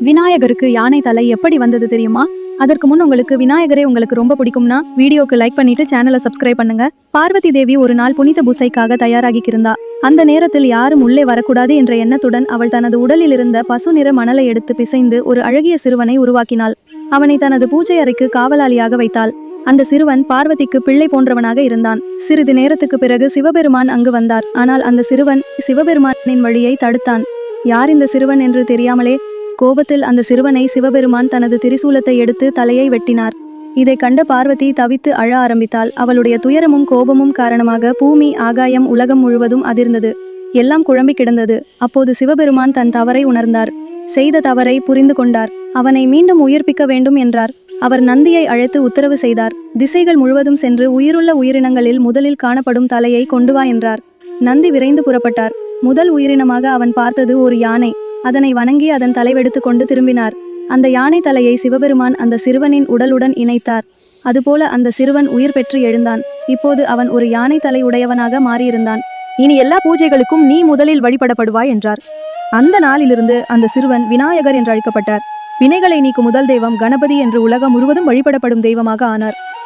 விநாயகருக்கு யானை தலை எப்படி வந்தது தெரியுமா? அதற்கு முன் உங்களுக்கு விநாயகரே உங்களுக்கு ரொம்ப பிடிக்கும்னா வீடியோக்கு லைக் பண்ணிட்டு சேனலை சப்ஸ்கிரைப் பண்ணுங்க. பார்வதி தேவி ஒரு நாள் புனித பூசைக்காக தயாராகியிருந்தா. அந்த நேரத்தில் யாரும் உள்ளே வரக்கூடாது என்ற எண்ணத்துடன் அவள் தனது உடலில் இருந்த பசு நிற மணலை எடுத்து பிசைந்து ஒரு அழகிய சிறுவனை உருவாக்கினாள். அவனை தனது பூஜை அறைக்கு காவலாளியாக வைத்தாள். அந்த சிறுவன் பார்வதிக்கு பிள்ளை போன்றவனாக இருந்தான். சிறிது நேரத்துக்கு பிறகு சிவபெருமான் அங்கு வந்தார். ஆனால் அந்த சிறுவன் சிவபெருமானின் வழியை தடுத்தான். யார் இந்த சிறுவன் என்று தெரியாமலே கோபத்தில் அந்த சிறுவனை சிவபெருமான் தனது திரிசூலத்தை எடுத்து தலையை வெட்டினார். இதை கண்ட பார்வதி தவித்து அழ ஆரம்பித்தாள். அவளுடைய துயரமும் கோபமும் காரணமாக பூமி, ஆகாயம், உலகம் முழுவதும் அதிர்ந்தது. எல்லாம் குழம்பி கிடந்தது. அப்போது சிவபெருமான் தன் தவறை உணர்ந்தார். செய்த தவறை புரிந்து கொண்டார். அவனை மீண்டும் உயிர்ப்பிக்க வேண்டும் என்றார். அவர் நந்தியை அழைத்து உத்தரவு செய்தார். திசைகள் முழுவதும் சென்று உயிருள்ள உயிரினங்களில் முதலில் காணப்படும் தலையை கொண்டு வா என்றார். நந்தி விரைந்து புறப்பட்டார். முதல் உயிரினமாக அவன் பார்த்தது ஒரு யானை. அதனை வணங்கி அதன் தலைவெடுத்து கொண்டு திரும்பினார். அந்த யானை தலையை சிவபெருமான் அந்த சிறுவனின் உடலுடன் இணைத்தார். அதுபோல அந்த சிறுவன் உயிர் பெற்று எழுந்தான். இப்போது அவன் ஒரு யானை தலை உடையவனாக மாறியிருந்தான். இனி எல்லா பூஜைகளுக்கும் நீ முதலில் வழிபடப்படுவாய் என்றார். அந்த நாளிலிருந்து அந்த சிறுவன் விநாயகர் என்று அழைக்கப்பட்டார். வினைகளை நீக்கும் முதல் தெய்வம் கணபதி என்று உலகம் முழுவதும் வழிபடப்படும் தெய்வமாக ஆனார்.